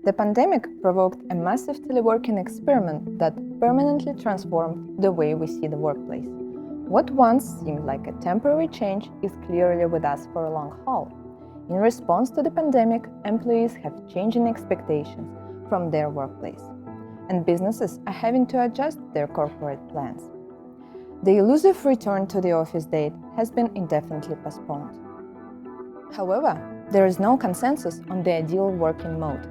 The pandemic provoked a massive teleworking experiment that permanently transformed the way we see the workplace. What once seemed like a temporary change is clearly with us for a long haul. In response to the pandemic, employees have changing expectations from their workplace, and businesses are having to adjust their corporate plans. The elusive return to the office date has been indefinitely postponed. However, there is no consensus on the ideal working mode.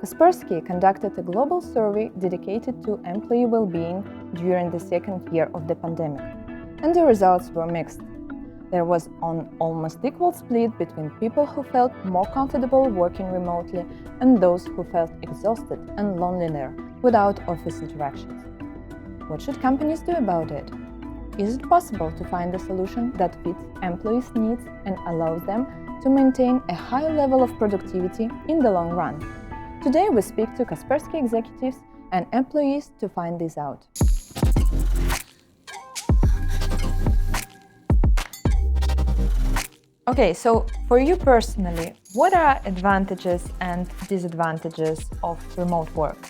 Kaspersky conducted a global survey dedicated to employee well-being during the second year of the pandemic, and the results were mixed. There was an almost equal split between people who felt more comfortable working remotely and those who felt exhausted and lonelier without office interactions. What should companies do about it? Is it possible to find a solution that fits employees' needs and allows them to maintain a high level of productivity in the long run? Today we speak to Kaspersky executives and employees to find this out. Okay, so for you personally, what are advantages and disadvantages of remote work?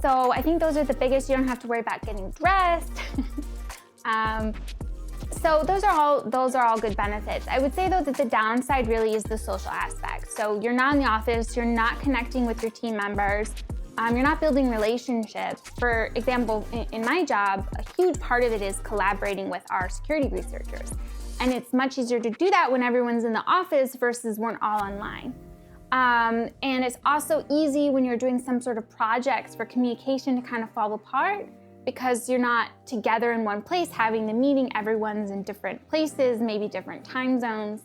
So I think those are the biggest. You don't have to worry about getting dressed. So those are all good benefits. I would say though that the downside really is the social aspect. So you're not in the office, you're not connecting with your team members, you're not building relationships. For example, in my job, a huge part of it is collaborating with our security researchers. And it's much easier to do that when everyone's in the office versus when all online. And it's also easy when you're doing some sort of projects for communication to kind of fall apart because you're not together in one place having the meeting. Everyone's in different places, maybe different time zones.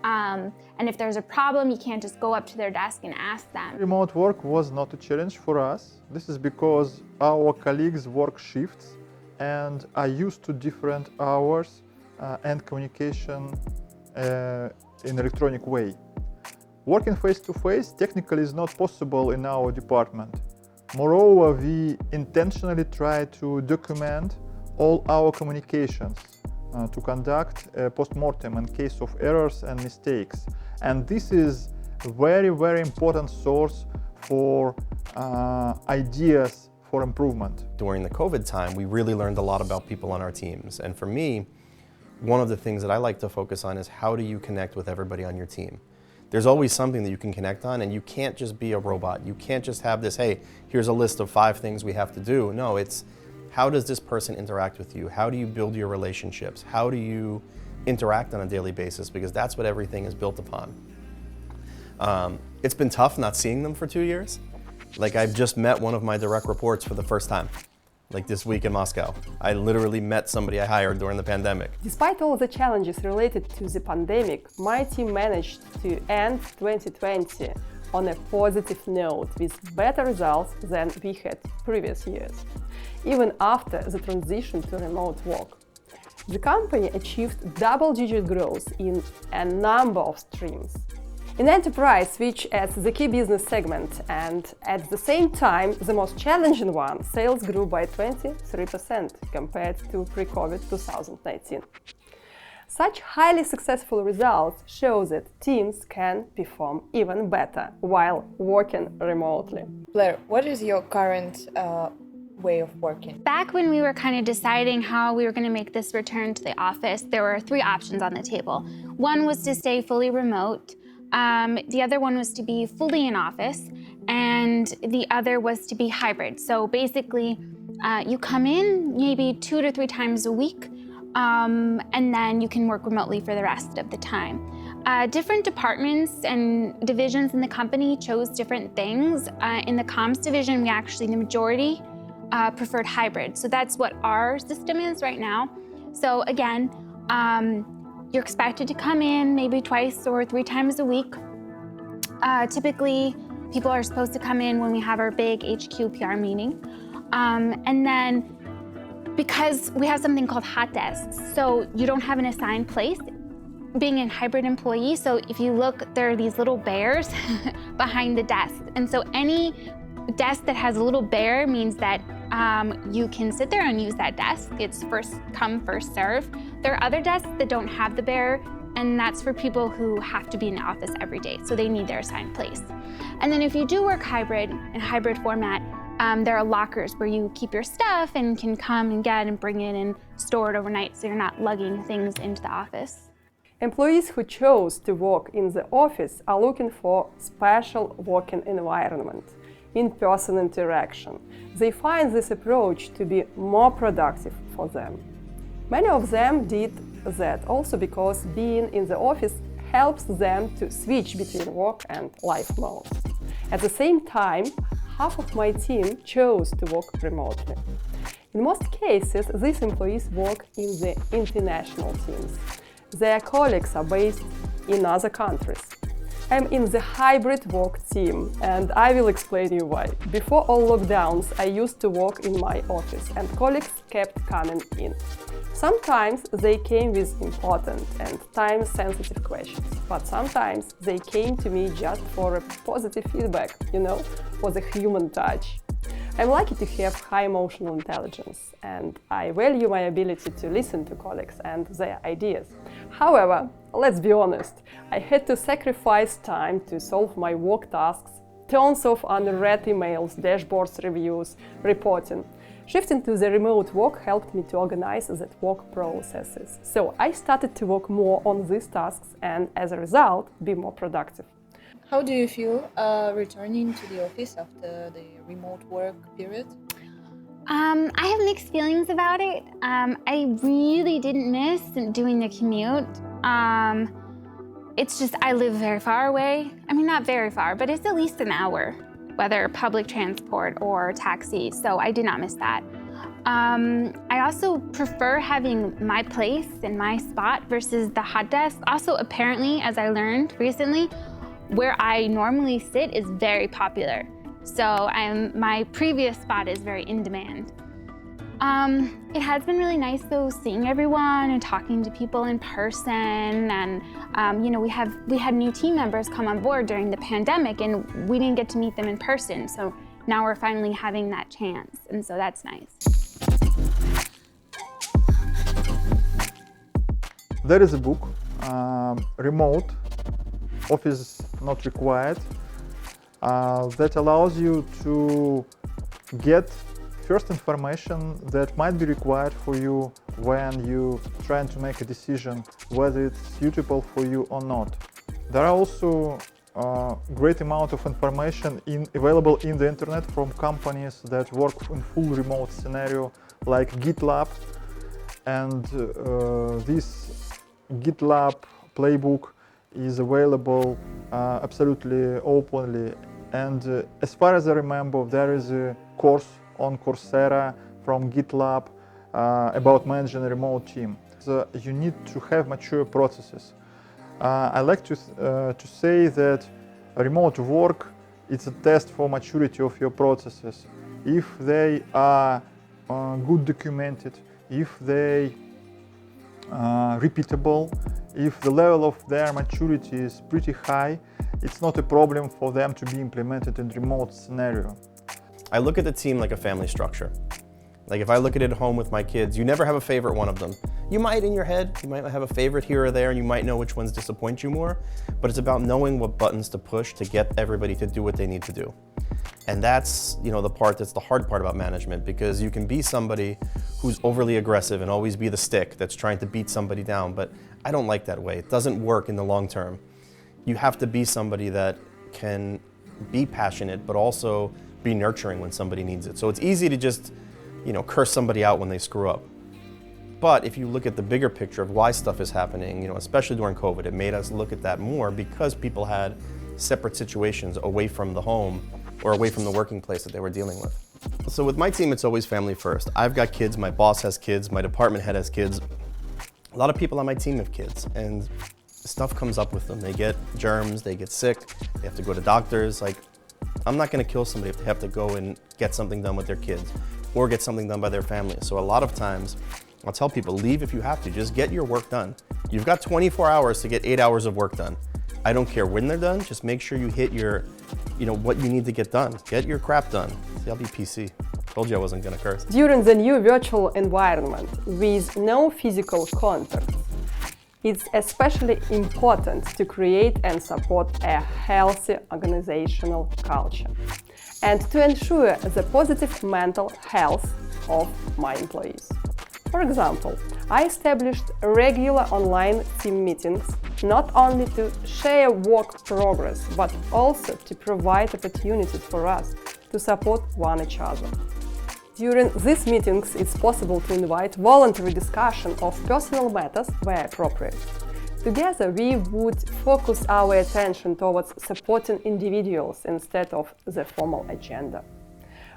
And if there's a problem, you can't just go up to their desk and ask them. Remote work was not a challenge for us. This is because our colleagues work shifts and are used to different hours and communication in electronic way. Working face-to-face technically is not possible in our department. Moreover, we intentionally try to document all our communications to conduct a post-mortem in case of errors and mistakes. And this is a very, very important source for ideas for improvement. During the COVID time, we really learned a lot about people on our teams. And for me, one of the things that I like to focus on is how do you connect with everybody on your team? There's always something that you can connect on, and you can't just be a robot. You can't just have this, hey, here's a list of 5 things we have to do. No, it's how does this person interact with you? How do you build your relationships? How do you interact on a daily basis? Because that's what everything is built upon. It's been tough not seeing them for 2 years. Like I've just met one of my direct reports for the first time. Like this week in Moscow. I literally met somebody I hired during the pandemic. Despite all the challenges related to the pandemic, my team managed to end 2020 on a positive note with better results than we had previous years, even after the transition to remote work. The company achieved double-digit growth in a number of streams. In enterprise, which is the key business segment, and at the same time the most challenging one, sales grew by 23% compared to pre-COVID 2019. Such highly successful results show that teams can perform even better while working remotely. Blair, what is your current way of working? Back when we were kind of deciding how we were going to make this return to the office, there were 3 options on the table. One was to stay fully remote. The other one was to be fully in office, and the other was to be hybrid. So basically, you come in maybe 2 to 3 times a week, and then you can work remotely for the rest of the time. Different departments and divisions in the company chose different things. In the comms division, we actually, the majority, preferred hybrid. So that's what our system is right now. So again, you're expected to come in maybe 2 or 3 times a week. Typically, people are supposed to come in when we have our big HQ PR meeting. And then, because we have something called hot desks, so you don't have an assigned place, being a hybrid employee, so if you look, there are these little bears behind the desk. And so any desk that has a little bear means that you can sit there and use that desk. It's first come, first serve. There are other desks that don't have the bear and that's for people who have to be in the office every day, so they need their assigned place. And then if you do work hybrid, in hybrid format, there are lockers where you keep your stuff and can come and get and bring it and store it overnight, so you're not lugging things into the office. Employees who chose to work in the office are looking for special working environment, in-person interaction. They find this approach to be more productive for them. Many of them did that also because being in the office helps them to switch between work and life modes. At the same time, half of my team chose to work remotely. In most cases, these employees work in the international teams. Their colleagues are based in other countries. I'm in the hybrid work team, and I will explain you why. Before all lockdowns, I used to work in my office, and colleagues kept coming in. Sometimes they came with important and time-sensitive questions, but sometimes they came to me just for a positive feedback, for the human touch. I'm lucky to have high emotional intelligence, and I value my ability to listen to colleagues and their ideas. However, let's be honest, I had to sacrifice time to solve my work tasks, tons of unread emails, dashboards, reviews, reporting. Shifting to the remote work helped me to organize that work processes. So I started to work more on these tasks and, as a result, be more productive. How do you feel returning to the office after the remote work period? I have mixed feelings about it. I really didn't miss doing the commute. It's just I live very far away. I mean, not very far, but it's at least an hour, whether public transport or taxi, so I did not miss that. I also prefer having my place and my spot versus the hot desk. Also, apparently, as I learned recently, where I normally sit is very popular. So my previous spot is very in demand. It has been really nice though, seeing everyone and talking to people in person. And we had new team members come on board during the pandemic, and we didn't get to meet them in person. So now we're finally having that chance, and so that's nice. There is a book, Remote, Office Not Required, that allows you to get first information that might be required for you when you're trying to make a decision whether it's suitable for you or not. There are also a great amount of information available in the internet from companies that work in full remote scenario, like GitLab, and this GitLab playbook is available absolutely openly. And as far as I remember, there is a course on Coursera from GitLab about managing a remote team. So you need to have mature processes. I like to say that remote work is a test for maturity of your processes. If they are good documented, if they are repeatable, if the level of their maturity is pretty high, it's not a problem for them to be implemented in remote scenario. I look at the team like a family structure. Like if I look at it at home with my kids, you never have a favorite one of them. You might in your head, you might have a favorite here or there, and you might know which ones disappoint you more, but it's about knowing what buttons to push to get everybody to do what they need to do. And that's, the part that's the hard part about management, because you can be somebody who's overly aggressive and always be the stick that's trying to beat somebody down, but I don't like that way. It doesn't work in the long term. You have to be somebody that can be passionate, but also be nurturing when somebody needs it. So it's easy to just, curse somebody out when they screw up. But if you look at the bigger picture of why stuff is happening, especially during COVID, it made us look at that more because people had separate situations away from the home or away from the working place that they were dealing with. So with my team, it's always family first. I've got kids, my boss has kids, my department head has kids. A lot of people on my team have kids, and stuff comes up with them. They get germs, they get sick, they have to go to doctors. I'm not gonna kill somebody if they have to go and get something done with their kids or get something done by their family. So a lot of times, I'll tell people, leave if you have to, just get your work done. You've got 24 hours to get 8 hours of work done. I don't care when they're done, just make sure you hit your, what you need to get done. Get your crap done. See, I'll be PC. Told you I wasn't gonna curse. During the new virtual environment with no physical contact, It's especially important to create and support a healthy organizational culture and to ensure the positive mental health of my employees. For example, I established regular online team meetings not only to share work progress, but also to provide opportunities for us to support one another. During these meetings, it's possible to invite voluntary discussion of personal matters where appropriate. Together, we would focus our attention towards supporting individuals instead of the formal agenda.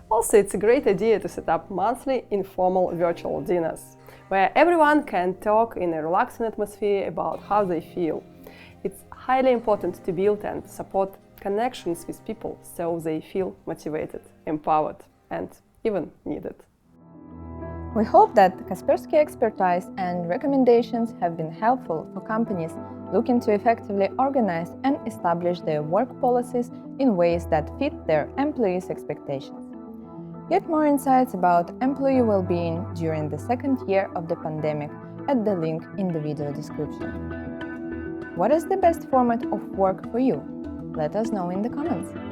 Also, it's a great idea to set up monthly informal virtual dinners, where everyone can talk in a relaxing atmosphere about how they feel. It's highly important to build and support connections with people so they feel motivated, empowered, and even needed. We hope that Kaspersky expertise and recommendations have been helpful for companies looking to effectively organize and establish their work policies in ways that fit their employees' expectations. Get more insights about employee well-being during the second year of the pandemic at the link in the video description. What is the best format of work for you? Let us know in the comments.